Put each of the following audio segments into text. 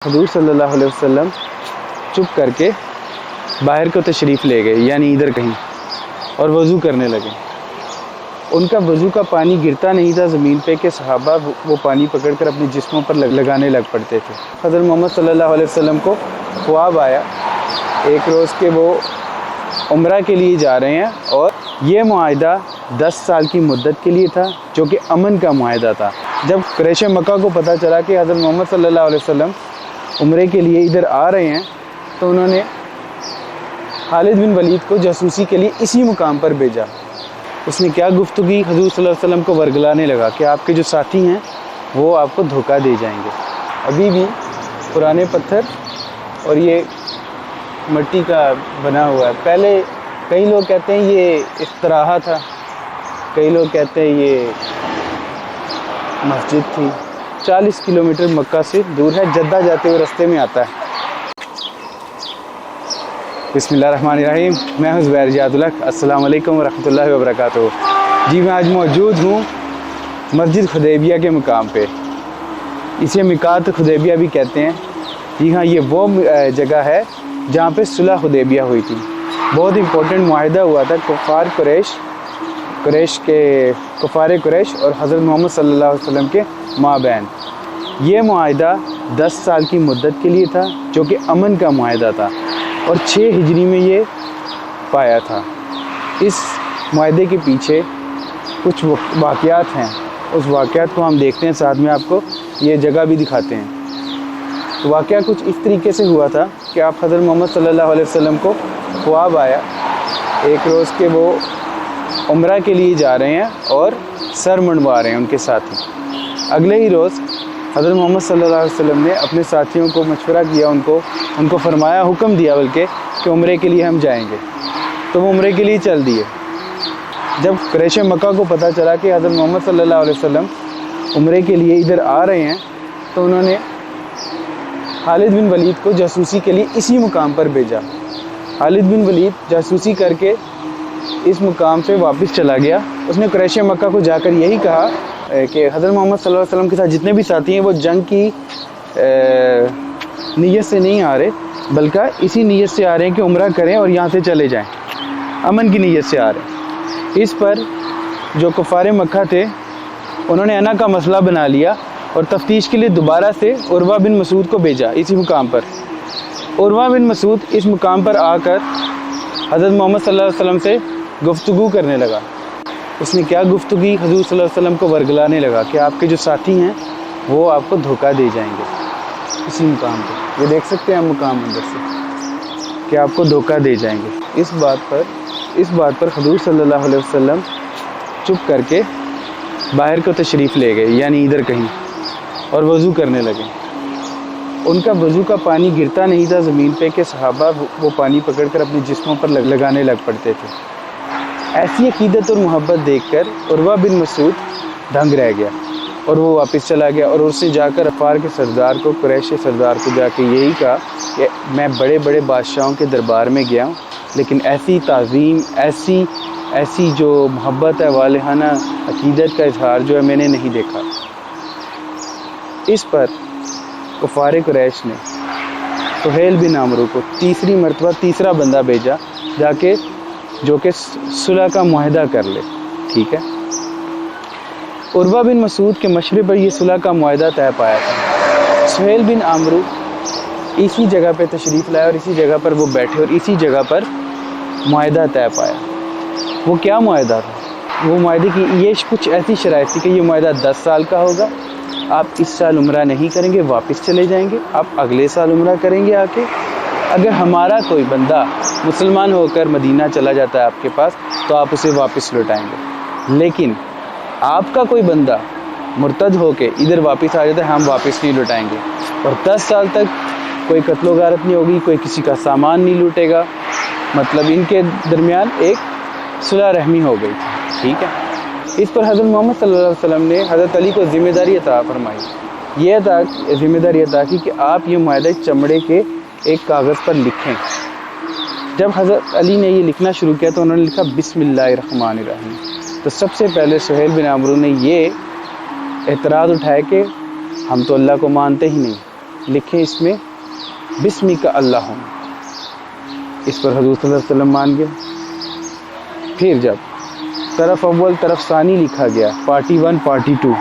حضور صلی اللہ علیہ وسلم چپ کر کے باہر کو تشریف لے گئے، یعنی ادھر کہیں، اور وضو کرنے لگے۔ ان کا وضو کا پانی گرتا نہیں تھا زمین پہ کہ صحابہ وہ پانی پکڑ کر اپنے جسموں پر لگانے لگ پڑتے تھے۔ حضرت محمد صلی اللہ علیہ وسلم کو خواب آیا ایک روز کہ وہ عمرہ کے لیے جا رہے ہیں، اور یہ معاہدہ 10 سال کی مدت کے لیے تھا، جو کہ امن کا معاہدہ تھا۔ جب قریش مکہ کو پتہ چلا کہ حضرت محمد صلی اللہ علیہ وسلم عمرے کے لیے ادھر آ رہے ہیں، تو انہوں نے خالد بن ولید کو جاسوسی کے لیے اسی مقام پر بھیجا۔ اس نے کیا گفتگو، حضور صلی اللہ علیہ وسلم کو ورگلانے لگا کہ آپ کے جو ساتھی ہیں وہ آپ کو دھوکہ دے جائیں گے۔ ابھی بھی پرانے پتھر اور یہ مٹی کا بنا ہوا ہے۔ پہلے کئی لوگ کہتے ہیں یہ استراحہ تھا، کئی لوگ کہتے ہیں یہ مسجد تھی۔ 40 کلومیٹر مکہ سے دور ہے، جدہ جاتے ہوئے رستے میں آتا ہے۔ بسم اللہ الرحمن الرحیم، میں ہوں زبیر جاد الحق۔ السلام علیکم ورحمۃ اللہ وبرکاتہ۔ جی میں آج موجود ہوں مسجد حدیبیہ کے مقام پہ، اسے میقات حدیبیہ بھی کہتے ہیں۔ جی ہاں، یہ وہ جگہ ہے جہاں پہ صلح حدیبیہ ہوئی تھی۔ بہت امپورٹنٹ معاہدہ ہوا تھا کفار قریش اور حضرت محمد صلی اللہ علیہ وسلم کے مابین۔ یہ معاہدہ 10 سال کی مدت کے لیے تھا، جو کہ امن کا معاہدہ تھا، اور 6 ہجری میں یہ پایا تھا۔ اس معاہدے کے پیچھے کچھ واقعات ہیں، اس واقعات کو ہم دیکھتے ہیں، ساتھ میں آپ کو یہ جگہ بھی دکھاتے ہیں۔ واقعہ کچھ اس طریقے سے ہوا تھا کہ آپ حضرت محمد صلی اللہ علیہ وسلم کو خواب آیا ایک روز کہ وہ عمرہ کے لیے جا رہے ہیں اور سر منڈوا رہے ہیں ان کے ساتھی۔ اگلے ہی روز حضرت محمد صلی اللہ علیہ وسلم نے اپنے ساتھیوں کو مشورہ کیا، ان کو فرمایا، حکم دیا بلکہ، کہ عمرے کے لیے ہم جائیں گے۔ تو وہ عمرے کے لیے چل دیے۔ جب قریش مکہ کو پتہ چلا کہ حضرت محمد صلی اللہ علیہ وسلم عمرے کے لیے ادھر آ رہے ہیں، تو انہوں نے خالد بن ولید کو جاسوسی کے لیے اسی مقام پر بھیجا۔ خالد بن ولید جاسوسی کر کے اس مقام سے واپس چلا گیا۔ اس نے قریش مکہ کو جا کر یہی کہا کہ حضرت محمد صلی اللہ علیہ وسلم کے ساتھ جتنے بھی ساتھی ہیں وہ جنگ کی نیت سے نہیں آ رہے، بلکہ اسی نیت سے آ رہے ہیں کہ عمرہ کریں اور یہاں سے چلے جائیں، امن کی نیت سے آ رہے ہیں۔ اس پر جو کفار مکہ تھے انہوں نے انا کا مسئلہ بنا لیا اور تفتیش کے لیے دوبارہ سے عروہ بن مسعود کو بھیجا اسی مقام پر۔ عروہ بن مسعود اس مقام پر آ کر حضرت محمد صلی اللہ علیہ وسلم سے گفتگو کرنے لگا۔ اس نے کیا گفتگو، حضور صلی اللہ علیہ وسلم کو ورگلانے لگا کہ آپ کے جو ساتھی ہیں وہ آپ کو دھوکہ دے جائیں گے اسی مقام پہ۔ یہ دیکھ سکتے ہیں ہم مقام اندر سے کہ آپ کو دھوکہ دے جائیں گے۔ اس بات پر حضور صلی اللہ علیہ وسلم چپ کر کے باہر کو تشریف لے گئے، یعنی ادھر کہیں، اور وضو کرنے لگے۔ ان کا وضو کا پانی گرتا نہیں تھا زمین پہ کہ صحابہ وہ پانی پکڑ کر اپنے جسموں پر لگانے لگ پڑتے تھے۔ ایسی عقیدت اور محبت دیکھ کر عروہ بن مسعود دنگ رہ گیا، اور وہ واپس چلا گیا، اور اس نے جا کر غفار کے سردار کو، قریش سردار کو جا کے یہی کہا کہ میں بڑے بڑے بادشاہوں کے دربار میں گیا ہوں، لیکن ایسی تعظیم، ایسی جو محبت ہے، والہانہ عقیدت کا اظہار جو ہے میں نے نہیں دیکھا۔ اس پر کفار قریش نے سہیل بن عمرو کو تیسری مرتبہ تیسرا بندہ بھیجا، جو کہ صلح کا معاہدہ کر لے۔ ٹھیک ہے، عروہ بن مسعود کے مشورے پر یہ صلح کا معاہدہ طے پایا تھا۔ سہیل بن عمرو اسی جگہ پہ تشریف لائے، اور اسی جگہ پر وہ بیٹھے، اور اسی جگہ پر معاہدہ طے پایا۔ وہ کیا معاہدہ تھا؟ وہ معاہدے کی یہ کچھ ایسی شرائط تھی کہ یہ معاہدہ 10 سال کا ہوگا، آپ اس سال عمرہ نہیں کریں گے، واپس چلے جائیں گے، آپ اگلے سال عمرہ کریں گے آ کے۔ اگر ہمارا کوئی بندہ مسلمان ہو کر مدینہ چلا جاتا ہے آپ کے پاس، تو آپ اسے واپس لوٹائیں گے، لیکن آپ کا کوئی بندہ مرتد ہو کے ادھر واپس آ جاتا ہے، ہم واپس نہیں لوٹائیں گے، اور 10 سال تک کوئی قتل و غارت نہیں ہوگی، کوئی کسی کا سامان نہیں لوٹے گا۔ مطلب ان کے درمیان ایک صلح رحمی ہو گئی تھی۔ ٹھیک ہے، اس پر حضرت محمد صلی اللہ علیہ وسلم نے حضرت علی کو ذمہ داری عطا فرمائی، ذمہ داری عطا کی کہ آپ یہ معاہدہ چمڑے کے ایک کاغذ پر لکھیں۔ جب حضرت علی نے یہ لکھنا شروع کیا تو انہوں نے لکھا بسم اللہ الرحمن الرحیم۔ تو سب سے پہلے سہیل بن عمرو نے یہ اعتراض اٹھایا کہ ہم تو اللہ کو مانتے ہی نہیں، لکھیں اس میں بسمی کا اللہ، اس پر حضور صلی اللہ علیہ وسلم مان گئے۔ پھر جب طرف اول طرف ثانی لکھا گیا، پارٹی 1 پارٹی 2،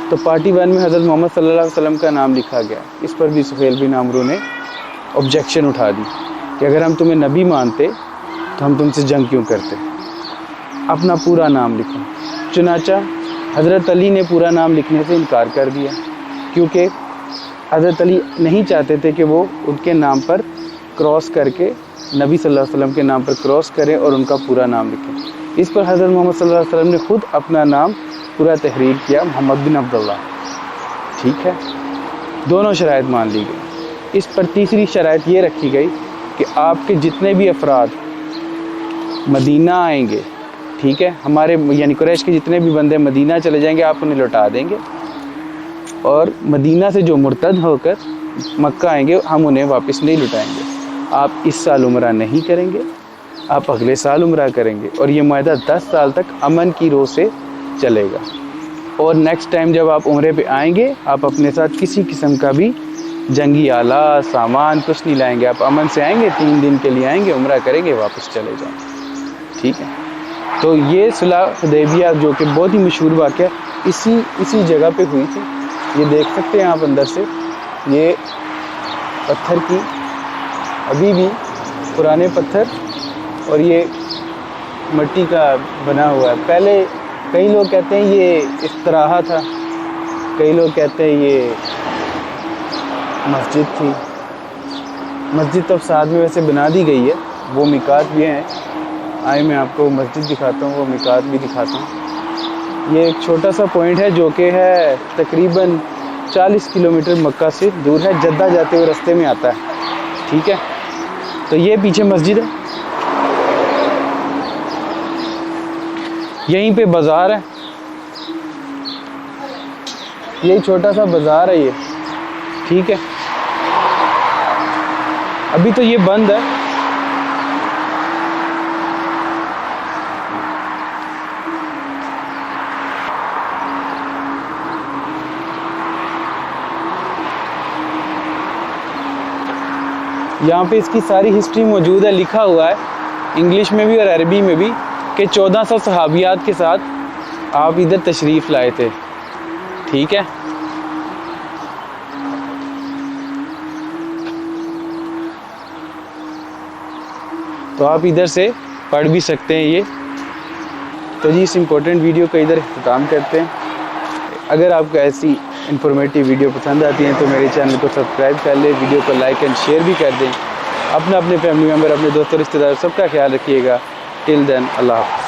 تو پارٹی 1 میں حضرت محمد صلی اللہ علیہ وسلم کا نام لکھا گیا، اس پر بھی سہیل بن عمرو نے آبجیکشن اٹھا دی کہ اگر ہم تمہیں نبی مانتے تو ہم تم سے جنگ کیوں کرتے، اپنا پورا نام لکھو۔ چنانچہ حضرت علی نے پورا نام لکھنے سے انکار کر دیا، کیونکہ حضرت علی نہیں چاہتے تھے کہ وہ ان کے نام پر کراس کر کے نبی صلی اللہ علیہ وسلم کے نام پر کراس کریں اور ان کا پورا نام لکھیں۔ اس پر حضرت محمد صلی اللہ علیہ وسلم نے خود اپنا نام پورا تحریر کیا، محمد بن عبداللہ، ٹھیک ہے۔ دونوں شرائط مان لی گئی۔ اس پر تیسری شرائط یہ رکھی گئی کہ آپ کے جتنے بھی افراد مدینہ آئیں گے، ٹھیک ہے، ہمارے یعنی قریش کے جتنے بھی بندے مدینہ چلے جائیں گے آپ انہیں لوٹا دیں گے، اور مدینہ سے جو مرتد ہو کر مکہ آئیں گے ہم انہیں واپس نہیں لٹائیں گے۔ آپ اس سال عمرہ نہیں کریں گے، آپ اگلے سال عمرہ کریں گے، اور یہ معاہدہ 10 سال تک امن کی رو سے چلے گا۔ اور نیکسٹ ٹائم جب آپ عمرے پہ آئیں گے آپ اپنے ساتھ کسی قسم کا بھی جنگی آلات سامان کچھ نہیں لائیں گے، آپ امن سے آئیں گے، 3 دن کے لیے آئیں گے، عمرہ کریں گے، واپس چلے جائیں گے، ٹھیک ہے۔ تو یہ صلح حدیبیہ جو کہ بہت ہی مشہور واقعہ اسی جگہ پہ ہوئی تھی۔ یہ دیکھ سکتے ہیں آپ اندر سے، یہ پتھر کی ابھی بھی پرانے پتھر اور یہ مٹی کا بنا ہوا ہے۔ پہلے کئی لوگ کہتے ہیں یہ استراحہ تھا، کئی لوگ کہتے ہیں یہ مسجد تھی۔ مسجد تو ساتھ میں ویسے بنا دی گئی ہے، وہ میقات بھی ہیں، آئے میں آپ کو مسجد دکھاتا ہوں، وہ میقات بھی دکھاتا ہوں۔ یہ ایک چھوٹا سا پوائنٹ ہے جو کہ ہے تقریباً 40 کلومیٹر مکہ سے دور ہے، جدہ جاتے ہوئے رستے میں آتا ہے، ٹھیک ہے۔ تو یہ پیچھے مسجد ہے، یہیں پہ بازار ہے، یہی چھوٹا سا بازار ہے یہ، ٹھیک ہے۔ ابھی تو یہ بند ہے، یہاں پہ اس کی ساری ہسٹری موجود ہے، لکھا ہوا ہے انگلش میں بھی اور عربی میں بھی کہ 1400 صحابیات کے ساتھ آپ ادھر تشریف لائے تھے، ٹھیک ہے۔ تو آپ ادھر سے پڑھ بھی سکتے ہیں یہ۔ تو جی اس امپورٹنٹ ویڈیو کا ادھر اختتام کرتے ہیں۔ اگر آپ کو ایسی انفارمیٹیو ویڈیو پسند آتی ہیں تو میرے چینل کو سبسکرائب کر لیں، ویڈیو کو لائک اینڈ شیئر بھی کر دیں، اپنے فیملی ممبر، اپنے دوستوں رشتہ دار سب کا خیال رکھیے گا۔ ٹل دین، اللہ حافظ۔